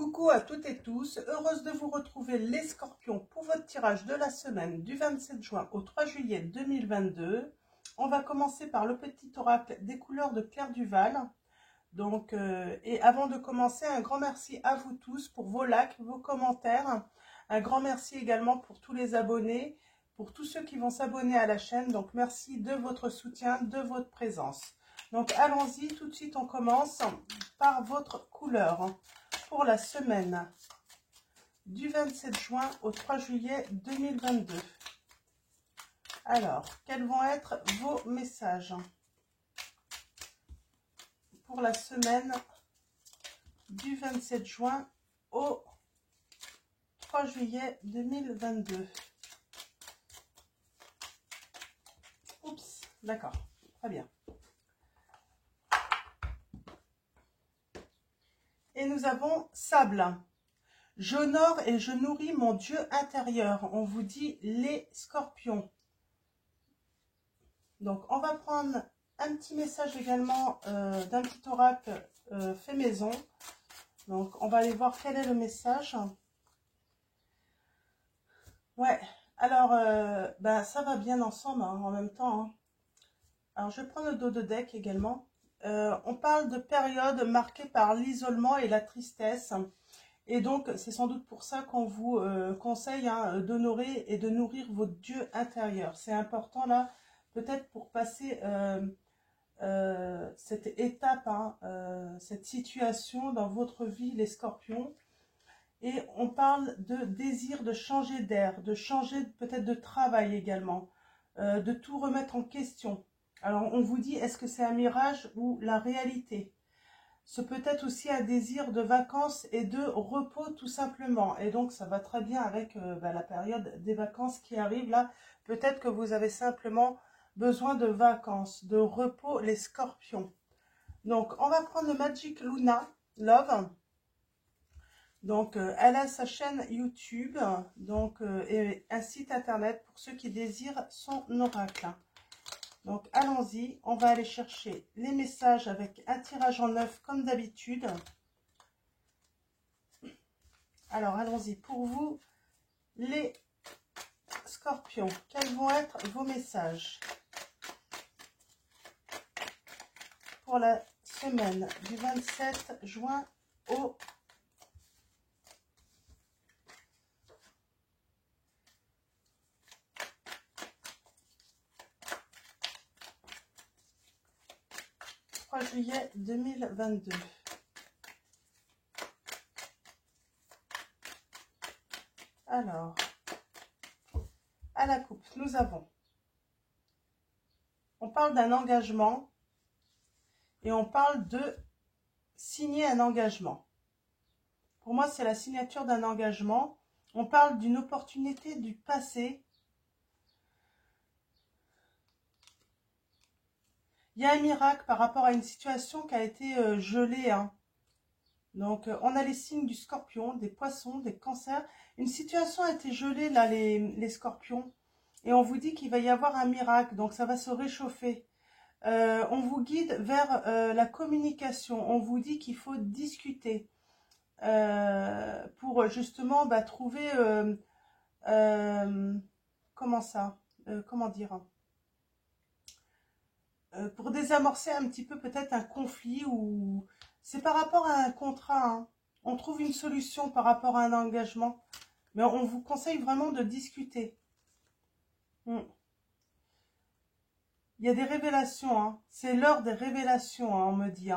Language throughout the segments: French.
Coucou à toutes et tous, heureuse de vous retrouver les scorpions pour votre tirage de la semaine du 27 juin au 3 juillet 2022. On va commencer par le petit oracle des couleurs de Claire Duval. Et avant de commencer, un grand merci à vous tous pour vos likes, vos commentaires. Un grand merci également pour tous les abonnés, pour tous ceux qui vont s'abonner à la chaîne. Donc merci de votre soutien, de votre présence. Donc allons-y, tout de suite on commence par votre couleur pour la semaine du 27 juin au 3 juillet 2022. Alors, quels vont être vos messages pour la semaine du 27 juin au 3 juillet 2022? Oups, d'accord, très bien. Et nous avons sable. J'honore et je nourris mon Dieu intérieur. On vous dit les scorpions. Donc, on va prendre un petit message également d'un petit oracle fait maison. Donc, on va aller voir quel est le message. Ouais, alors, ça va bien ensemble en même temps. Hein. Alors, je vais prendre le dos de deck également. On parle de période marquée par l'isolement et la tristesse. Et donc, c'est sans doute pour ça qu'on vous conseille d'honorer et de nourrir votre Dieu intérieur. C'est important là, peut-être pour passer cette étape, cette situation dans votre vie, les scorpions. Et on parle de désir de changer d'air, de changer peut-être de travail également, de tout remettre en question. Alors, on vous dit, est-ce que c'est un mirage ou la réalité? Ce peut être aussi un désir de vacances et de repos tout simplement. Et donc, ça va très bien avec la période des vacances qui arrive là. Peut-être que vous avez simplement besoin de vacances, de repos, les scorpions. Donc, on va prendre le Magic Luna Love. Donc, elle a sa chaîne YouTube et un site internet pour ceux qui désirent son oracle. Donc, allons-y. On va aller chercher les messages avec un tirage en 9 comme d'habitude. Alors, allons-y. Pour vous, les scorpions, quels vont être vos messages pour la semaine du 27 juin au 3 juillet 2022. Alors, à la coupe, nous avons, on parle d'un engagement et on parle de signer un engagement. Pour moi, c'est la signature d'un engagement. On parle d'une opportunité du passé. Il y a un miracle par rapport à une situation qui a été gelée. Donc, on a les signes du scorpion, des poissons, des cancers. Une situation a été gelée, là, les scorpions. Et on vous dit qu'il va y avoir un miracle. Donc, ça va se réchauffer. On vous guide vers la communication. On vous dit qu'il faut discuter pour justement trouver... comment ça comment dire pour désamorcer un petit peu peut-être un conflit ou c'est par rapport à un contrat. On trouve une solution par rapport à un engagement, mais on vous conseille vraiment de discuter. Il y a des révélations, c'est l'heure des révélations, on me dit.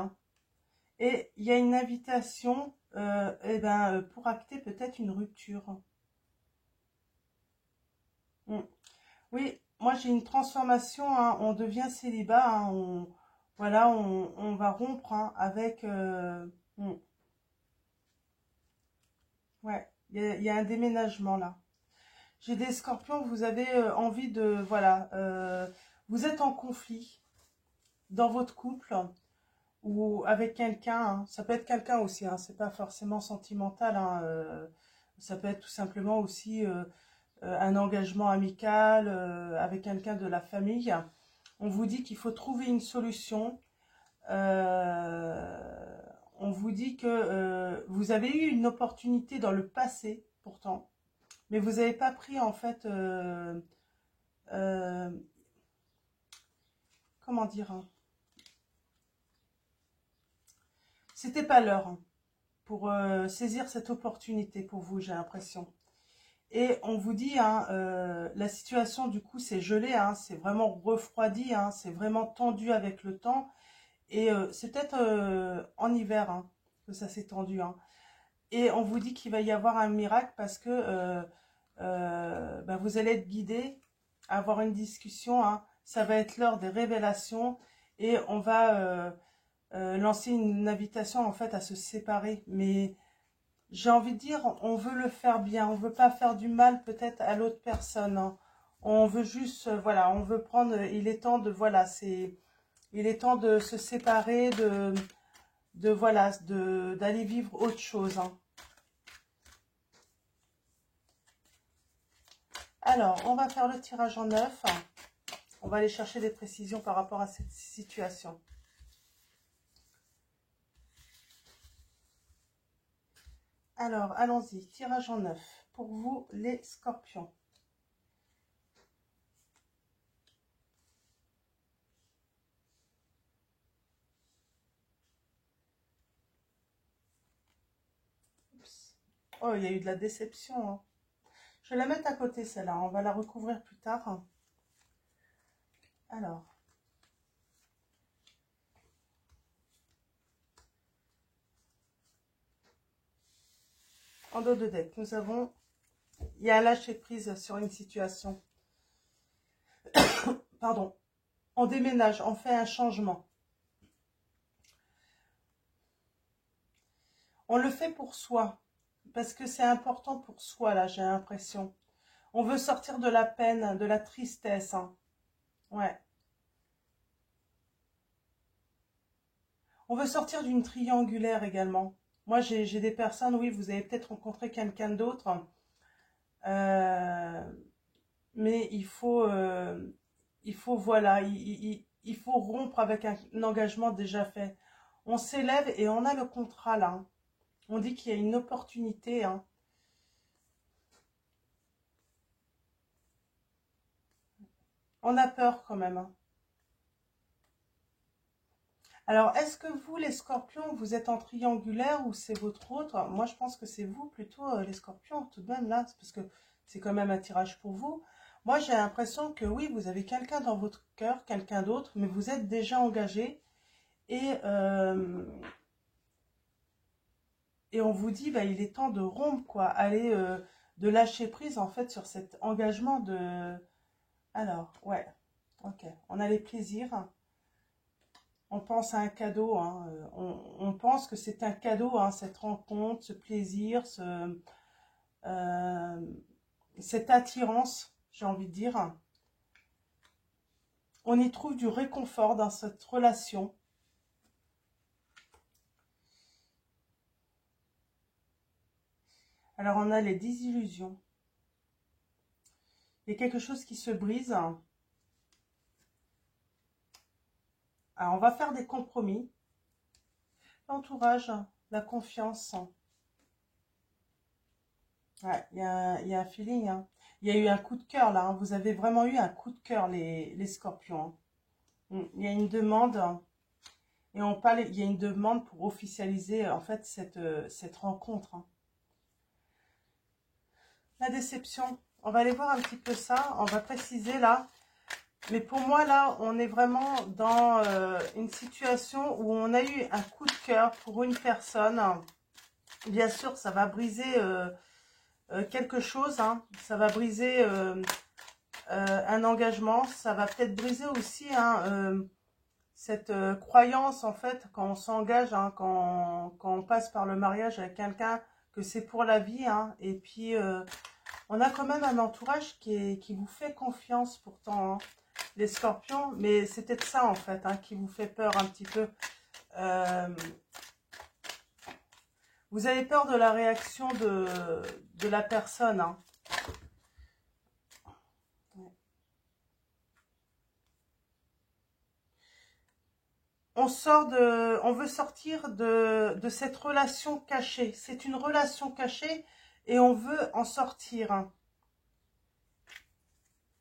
Et il y a une invitation pour acter peut-être une rupture. Oui, moi j'ai une transformation, on devient célibat, on va rompre avec... Ouais, il y a un déménagement là. J'ai des scorpions, vous avez envie de... vous êtes en conflit dans votre couple ou avec quelqu'un. Ça peut être quelqu'un aussi, c'est pas forcément sentimental. Ça peut être tout simplement aussi... un engagement amical avec quelqu'un de la famille. On vous dit qu'il faut trouver une solution. on vous dit que vous avez eu une opportunité dans le passé, pourtant, mais vous n'avez pas pris, en fait, comment dire, hein, c'était pas l'heure hein, pour saisir cette opportunité pour vous, j'ai l'impression. Et on vous dit, hein, la situation du coup c'est gelé, hein, c'est vraiment refroidi, hein, c'est vraiment tendu avec le temps. Et c'est peut-être en hiver hein, que ça s'est tendu. Hein. Et on vous dit qu'il va y avoir un miracle parce que bah, vous allez être guidé, avoir une discussion. Hein. Ça va être l'heure des révélations et on va lancer une invitation en fait à se séparer. Mais j'ai envie de dire, on veut le faire bien, on veut pas faire du mal peut-être à l'autre personne. Hein. On veut juste, voilà, on veut prendre, il est temps de, voilà, il est temps de se séparer, voilà, d'aller vivre autre chose. Hein. Alors, on va faire le tirage en neuf. On va aller chercher des précisions par rapport à cette situation. Alors, allons-y. Tirage en neuf. Pour vous, les scorpions. Oups. Oh, il y a eu de la déception. Hein. Je vais la mettre à côté, celle-là. On va la recouvrir plus tard. Alors. En dos de deck, nous avons... Il y a un lâcher-prise sur une situation. Pardon. On déménage, on fait un changement. On le fait pour soi. Parce que c'est important pour soi, là, j'ai l'impression. On veut sortir de la peine, de la tristesse. Hein. Ouais. On veut sortir d'une triangulaire également. Moi, j'ai des personnes, oui, vous avez peut-être rencontré quelqu'un d'autre. Mais il faut voilà, il faut rompre avec un engagement déjà fait. On s'élève et on a le contrat là. Hein. On dit qu'il y a une opportunité. Hein. On a peur quand même. Hein. Alors, est-ce que vous, les scorpions, vous êtes en triangulaire ou c'est votre autre? Moi, je pense que c'est vous plutôt, les scorpions, tout de même, là, parce que c'est quand même un tirage pour vous. Moi, j'ai l'impression que oui, vous avez quelqu'un dans votre cœur, quelqu'un d'autre, mais vous êtes déjà engagé et on vous dit, bah, il est temps de rompre, quoi, aller, de lâcher prise, en fait, sur cet engagement de... Alors, ouais, ok, on a les plaisirs. On pense à un cadeau, hein. On pense que c'est un cadeau, hein, cette rencontre, ce plaisir, euh, cette attirance, j'ai envie de dire. On y trouve du réconfort dans cette relation. Alors, on a les désillusions. Il y a quelque chose qui se brise. Alors, on va faire des compromis. L'entourage, la confiance. Ouais, il y a un feeling. Hein. Il y a eu un coup de cœur là. Hein. Vous avez vraiment eu un coup de cœur, les scorpions. Hein. Il y a une demande. Et on parle, il y a une demande pour officialiser en fait cette rencontre. Hein. La déception. On va aller voir un petit peu ça. On va préciser là. Mais pour moi, là, on est vraiment dans une situation où on a eu un coup de cœur pour une personne. Bien sûr, ça va briser quelque chose. Hein. Ça va briser un engagement. Ça va peut-être briser aussi hein, cette croyance, en fait, quand on s'engage, hein, quand on passe par le mariage avec quelqu'un, que c'est pour la vie. Hein. Et puis, on a quand même un entourage qui vous fait confiance pourtant. Hein. Les scorpions, mais c'est peut-être ça en fait hein, qui vous fait peur un petit peu. Vous avez peur de la réaction de la personne. Hein. on veut sortir de cette relation cachée. C'est une relation cachée et on veut en sortir, hein.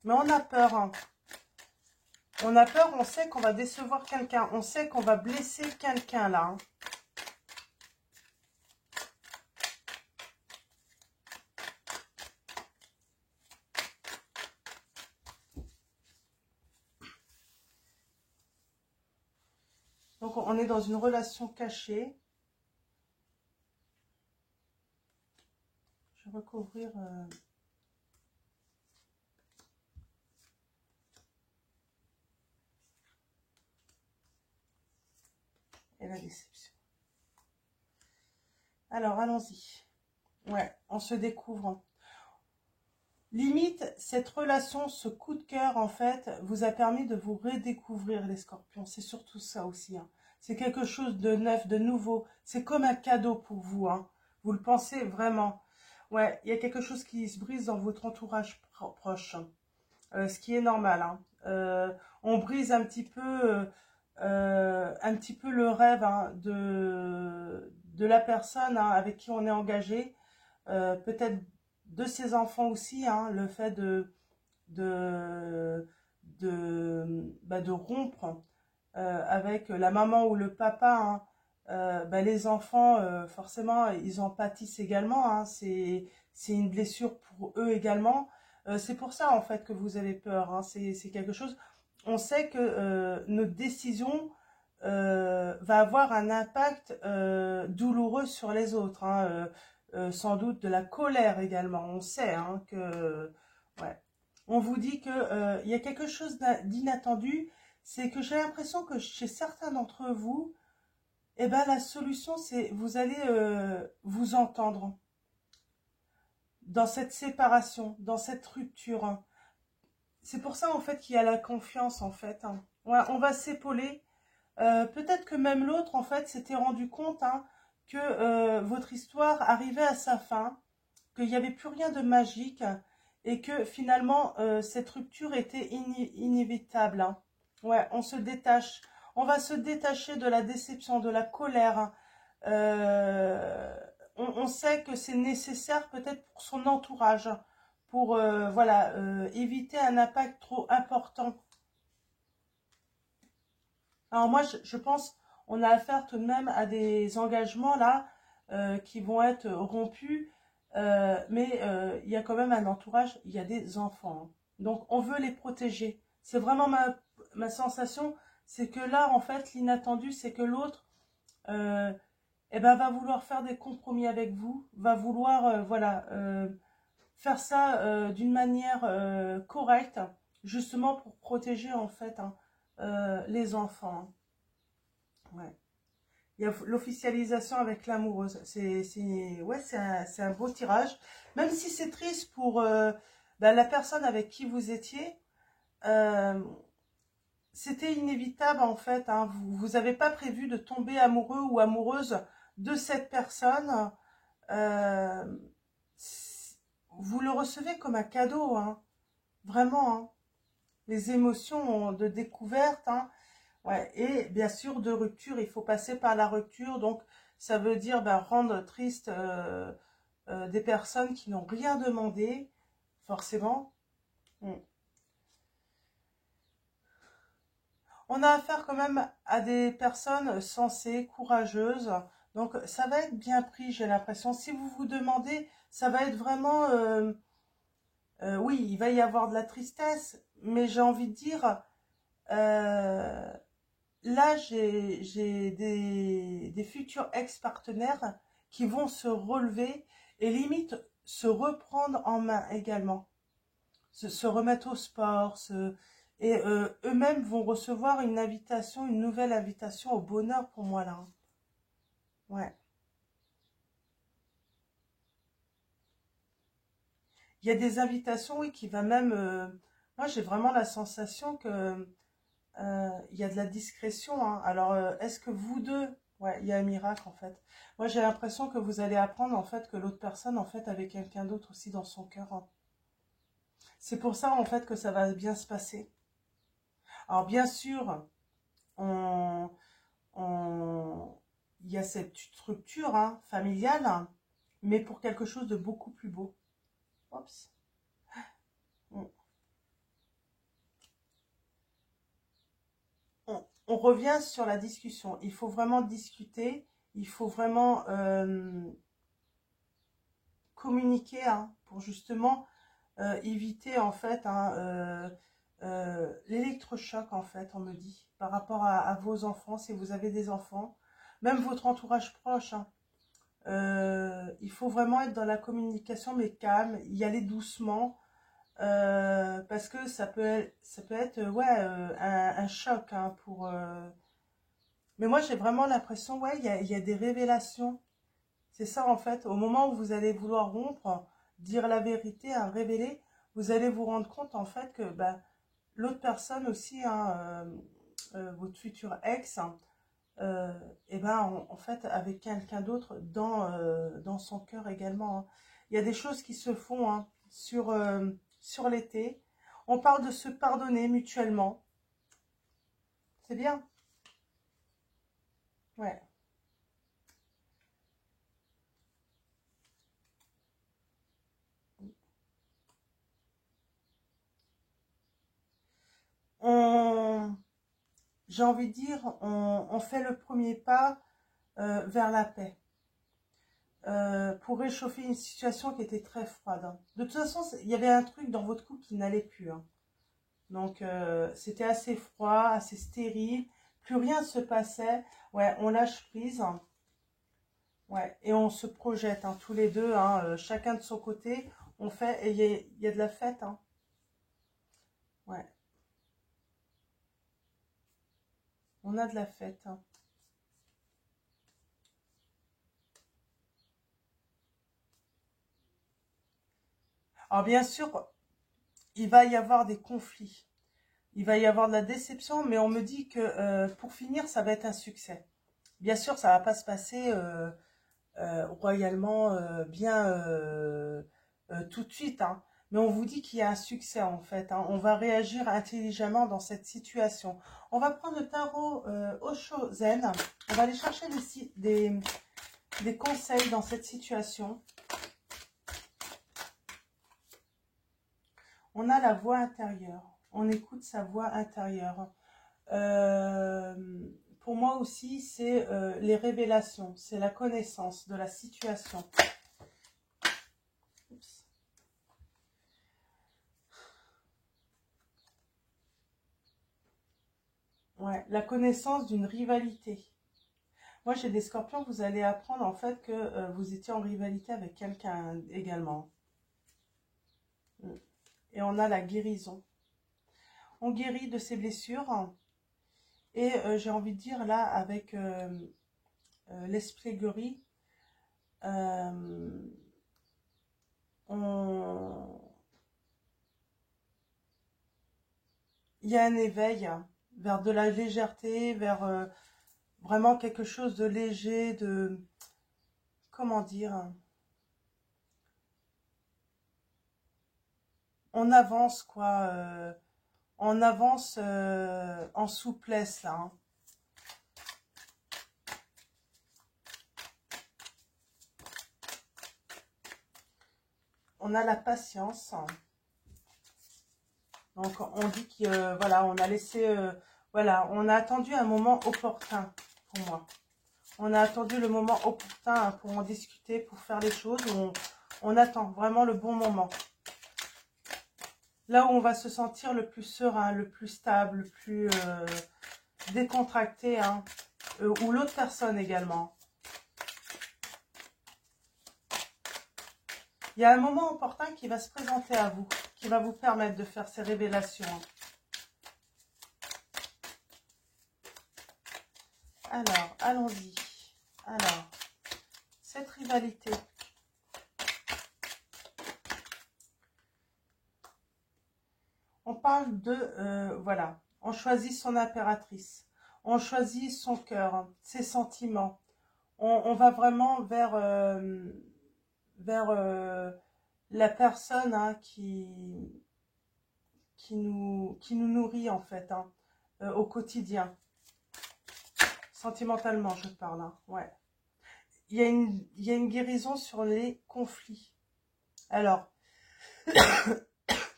Mais on a peur, hein. On a peur, on sait qu'on va décevoir quelqu'un. On sait qu'on va blesser quelqu'un, là, hein. Donc, on est dans une relation cachée. Je vais recouvrir... et la déception. Alors, allons-y. Ouais, on se découvre. Limite, cette relation, ce coup de cœur, en fait, vous a permis de vous redécouvrir, les scorpions. C'est surtout ça aussi, hein. C'est quelque chose de neuf, de nouveau. C'est comme un cadeau pour vous, hein. Vous le pensez vraiment. Ouais, il y a quelque chose qui se brise dans votre entourage proche. Ce qui est normal, hein. On brise un petit peu le rêve, hein, de la personne, hein, avec qui on est engagé. Peut-être de ses enfants aussi, hein, le fait de rompre avec la maman ou le papa, hein. Les enfants, forcément, ils en pâtissent également, hein. C'est une blessure pour eux également. C'est pour ça, en fait, que vous avez peur, hein. C'est quelque chose... On sait que notre décision va avoir un impact douloureux sur les autres, hein. Sans doute de la colère également. On sait, hein, que... Ouais. On vous dit que y a quelque chose d'inattendu. C'est que j'ai l'impression que chez certains d'entre vous, eh ben, la solution, c'est vous allez vous entendre dans cette séparation, dans cette rupture, hein. C'est pour ça, en fait, qu'il y a la confiance, en fait, hein. Ouais, on va s'épauler. Peut-être que même l'autre, en fait, s'était rendu compte, hein, que votre histoire arrivait à sa fin, qu'il n'y avait plus rien de magique et que finalement, cette rupture était inévitable, hein. Ouais, on se détache. On va se détacher de la déception, de la colère, hein. On sait que c'est nécessaire peut-être pour son entourage, pour voilà, éviter un impact trop important. Alors moi, je pense on a affaire tout de même à des engagements là qui vont être rompus, mais il y a quand même un entourage, il y a des enfants, hein. Donc on veut les protéger. C'est vraiment ma sensation, c'est que là, en fait, l'inattendu, c'est que l'autre eh ben, va vouloir faire des compromis avec vous, va vouloir voilà, faire ça d'une manière correcte, justement pour protéger en fait, hein, les enfants, hein. Ouais. Il y a l'officialisation avec l'amoureuse. Ouais, c'est un beau tirage. Même si c'est triste pour la personne avec qui vous étiez, euh, c'était inévitable en fait, hein. Vous n'avez pas prévu de tomber amoureux ou amoureuse de cette personne. Euh, vous le recevez comme un cadeau, hein. Vraiment, hein. Les émotions de découverte, hein. Ouais, et bien sûr de rupture, il faut passer par la rupture, donc ça veut dire rendre triste des personnes qui n'ont rien demandé, forcément. Mm. On a affaire quand même à des personnes sensées, courageuses, donc ça va être bien pris, j'ai l'impression. Si vous vous demandez, ça va être vraiment... oui, il va y avoir de la tristesse, mais j'ai envie de dire... là, j'ai des futurs ex-partenaires qui vont se relever et limite se reprendre en main également. Se remettre au sport. Et eux-mêmes vont recevoir une invitation, une nouvelle invitation au bonheur pour moi là, hein. Ouais. Il y a des invitations, oui, qui va même... moi, j'ai vraiment la sensation que... il y a de la discrétion, hein. Alors, est-ce que vous deux... Ouais, il y a un miracle, en fait. Moi, j'ai l'impression que vous allez apprendre, en fait, que l'autre personne, en fait, avait quelqu'un d'autre aussi dans son cœur, hein. C'est pour ça, en fait, que ça va bien se passer. Alors, bien sûr, on, il y a cette structure hein, familiale, hein, mais pour quelque chose de beaucoup plus beau. Oups. On revient sur la discussion. Il faut vraiment discuter, il faut vraiment communiquer hein, pour justement éviter en fait hein, l'électrochoc en fait, on me dit, par rapport à vos enfants, si vous avez des enfants, même votre entourage proche. Hein. Il faut vraiment être dans la communication mais calme, y aller doucement. Parce que ça peut être ouais, un choc hein, pour... Mais moi, j'ai vraiment l'impression, ouais, il y a des révélations. C'est ça, en fait. Au moment où vous allez vouloir rompre, dire la vérité, hein, révéler, vous allez vous rendre compte, en fait, que bah, l'autre personne aussi, hein, votre futur ex, hein, et ben, en fait, avec quelqu'un d'autre dans son cœur également. Hein. Il y a des choses qui se font hein, sur l'été. On parle de se pardonner mutuellement. C'est bien. Ouais. On, j'ai envie de dire, on fait le premier pas vers la paix. Pour réchauffer une situation qui était très froide. Hein. De toute façon, il y avait un truc dans votre couple qui n'allait plus. Hein. Donc, c'était assez froid, assez stérile. Plus rien ne se passait. Ouais, on lâche prise. Hein. Ouais, et on se projette, hein, tous les deux, hein, chacun de son côté. On fait, et il y a de la fête. Hein. Ouais, on a de la fête. Hein. Alors, bien sûr, il va y avoir des conflits. Il va y avoir de la déception, mais on me dit que pour finir, ça va être un succès. Bien sûr, ça va pas se passer royalement bien tout de suite, hein. Mais on vous dit qu'il y a un succès en fait. Hein. On va réagir intelligemment dans cette situation. On va prendre le tarot Osho Zen. On va aller chercher des conseils dans cette situation. On a la voix intérieure. On écoute sa voix intérieure. Euh, pour moi aussi, c'est les révélations, c'est la connaissance de la situation. Oups. Ouais, la connaissance d'une rivalité. Moi, j'ai des scorpions, vous allez apprendre en fait que vous étiez en rivalité avec quelqu'un également. Mm. Et on a la guérison. On guérit de ses blessures. Et j'ai envie de dire là, avec l'esprit guéri, euh, on... il y a un éveil vers de la légèreté, vers vraiment quelque chose de léger, de... Comment dire? On avance, quoi. On avance en souplesse, là. Hein. On a la patience. Donc, on dit que, voilà, on a laissé... voilà, on a attendu un moment opportun, pour moi. On a attendu le moment opportun hein, pour en discuter, pour faire les choses. On attend vraiment le bon moment. Là où on va se sentir le plus serein, le plus stable, le plus décontracté, hein, ou l'autre personne également. Il y a un moment opportun qui va se présenter à vous, qui va vous permettre de faire ces révélations. Alors, allons-y. Alors, cette rivalité. On parle de, voilà, on choisit son impératrice. On choisit son cœur, ses sentiments. On va vraiment vers la personne hein, qui nous nourrit en fait hein, au quotidien. Sentimentalement, je parle, hein. Ouais. Il y a une guérison sur les conflits. Alors,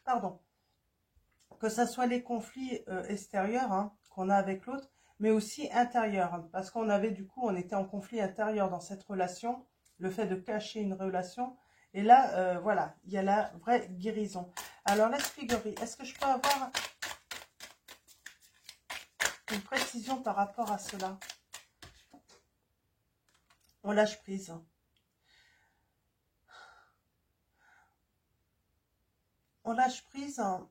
pardon, que ça soit les conflits extérieurs hein, qu'on a avec l'autre, mais aussi intérieurs, hein, parce qu'on avait du coup, on était en conflit intérieur dans cette relation, le fait de cacher une relation, et là, voilà, il y a la vraie guérison. Alors, l'esprit gris, est-ce que je peux avoir une précision par rapport à cela? On lâche prise. On lâche prise, hein,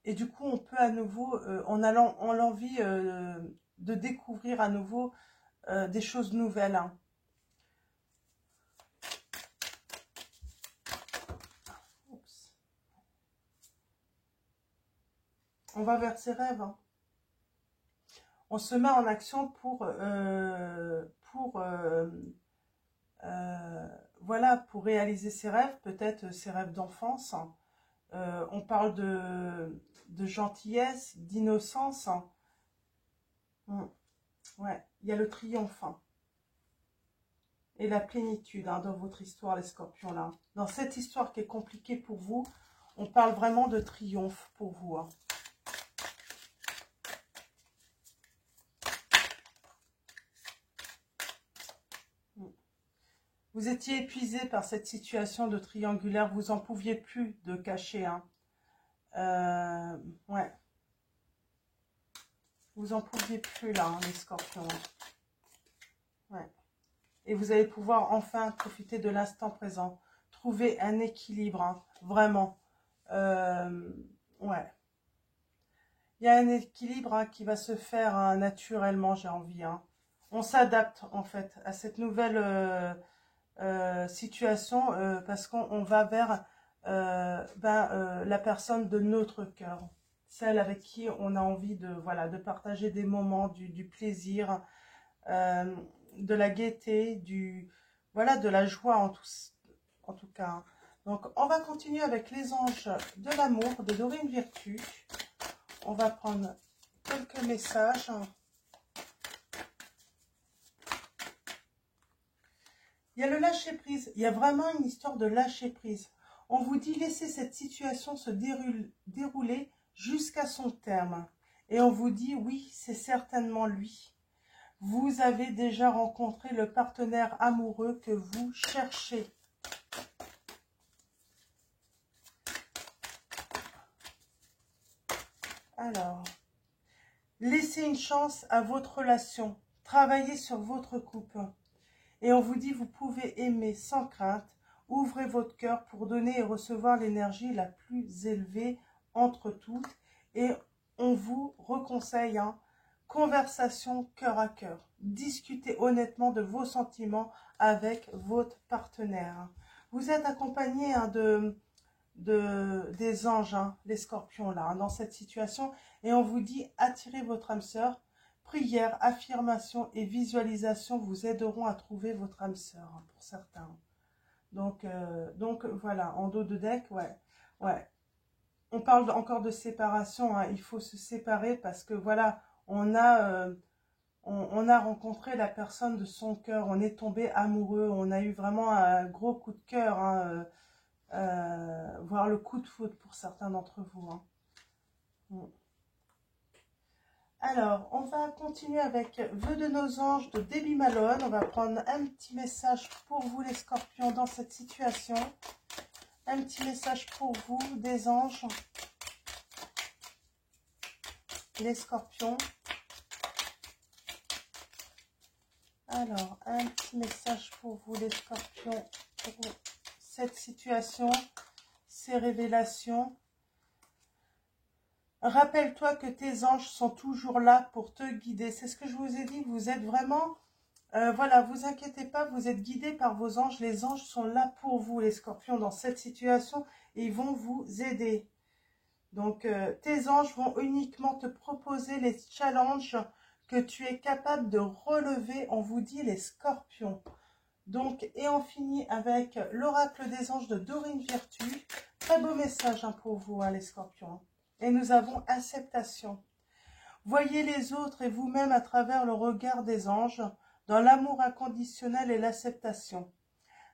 et du coup, on peut à nouveau, on a l'envie de découvrir à nouveau des choses nouvelles. Hein. Oups. On va vers ses rêves. Hein. On se met en action voilà, pour réaliser ses rêves, peut-être ses rêves d'enfance. On parle de gentillesse, d'innocence. Ouais, il y a le triomphe hein, et la plénitude hein, dans votre histoire, les scorpions là. Dans cette histoire qui est compliquée pour vous, on parle vraiment de triomphe pour vous. Hein. Vous étiez épuisé par cette situation de triangulaire, vous en pouviez plus de cacher. Hein. Ouais. Vous en pouviez plus là, hein, les scorpions. Ouais. Et vous allez pouvoir enfin profiter de l'instant présent. Trouver un équilibre, hein, vraiment. Ouais. Il y a un équilibre hein, qui va se faire hein, naturellement, j'ai envie. Hein. On s'adapte en fait à cette nouvelle situation parce qu'on va vers la personne de notre cœur. Celle avec qui on a envie de, voilà, de partager des moments, du plaisir, de la gaieté, voilà, de la joie en tout cas. Donc, on va continuer avec les anges de l'amour de Dorine Virtue. On va prendre quelques messages. Il y a le lâcher-prise. Il y a vraiment une histoire de lâcher-prise. On vous dit laissez cette situation se dérouler jusqu'à son terme. Et on vous dit oui, c'est certainement lui. Vous avez déjà rencontré le partenaire amoureux que vous cherchez. Alors, laissez une chance à votre relation. Travaillez sur votre couple. Et on vous dit, vous pouvez aimer sans crainte. Ouvrez votre cœur pour donner et recevoir l'énergie la plus élevée entre toutes. Et on vous reconseille, hein, conversation cœur à cœur. Discutez honnêtement de vos sentiments avec votre partenaire. Vous êtes accompagné hein, des anges, hein, les scorpions là, hein, dans cette situation. Et on vous dit, attirez votre âme sœur. Prière, affirmation et visualisation vous aideront à trouver votre âme sœur, hein, pour certains. Donc voilà, en dos de deck, ouais. On parle encore de séparation, hein, il faut se séparer parce que voilà, on a rencontré la personne de son cœur, on est tombé amoureux, on a eu vraiment un gros coup de cœur, hein, voire le coup de foudre pour certains d'entre vous. Hein. Alors, on va continuer avec Vœux de nos anges de Debbie Malone. On va prendre un petit message pour vous les scorpions dans cette situation. Un petit message pour vous des anges. Les scorpions. Alors, un petit message pour vous les scorpions pour cette situation, ces révélations. Rappelle-toi que tes anges sont toujours là pour te guider. C'est ce que je vous ai dit, vous êtes vraiment... voilà, vous inquiétez pas, vous êtes guidés par vos anges. Les anges sont là pour vous, les scorpions, dans cette situation. Et ils vont vous aider. Donc, tes anges vont uniquement te proposer les challenges que tu es capable de relever. On vous dit les scorpions. Donc, et on finit avec l'oracle des anges de Dorine Virtue. Très beau message hein, pour vous, hein, les scorpions. Et nous avons acceptation. Voyez les autres et vous-même à travers le regard des anges, dans l'amour inconditionnel et l'acceptation.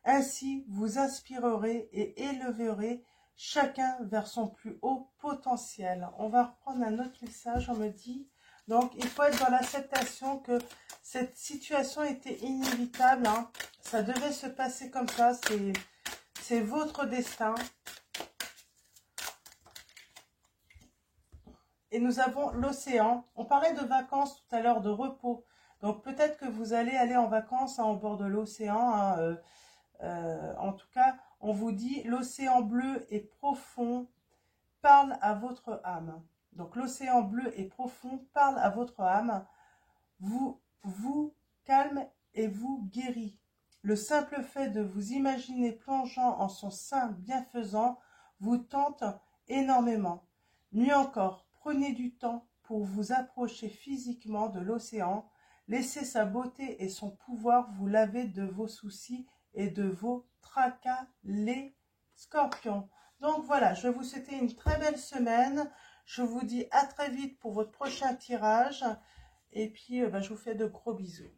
Ainsi, vous inspirerez et élèverez chacun vers son plus haut potentiel. On va reprendre un autre message, on me dit. Donc, il faut être dans l'acceptation que cette situation était inévitable. Hein. Ça devait se passer comme ça. C'est votre destin. Et nous avons l'océan. On parlait de vacances tout à l'heure, de repos. Donc, peut-être que vous allez aller en vacances hein, au bord de l'océan. Hein, en tout cas, on vous dit l'océan bleu et profond parle à votre âme. Donc l'océan bleu et profond parle à votre âme, vous calme et vous guérit. Le simple fait de vous imaginer plongeant en son sein bienfaisant vous tente énormément. Mieux encore, prenez du temps pour vous approcher physiquement de l'océan, laissez sa beauté et son pouvoir vous laver de vos soucis et de vos tracas, les scorpions. Donc voilà, je vais vous souhaiter une très belle semaine. Je vous dis à très vite pour votre prochain tirage. Et puis, je vous fais de gros bisous.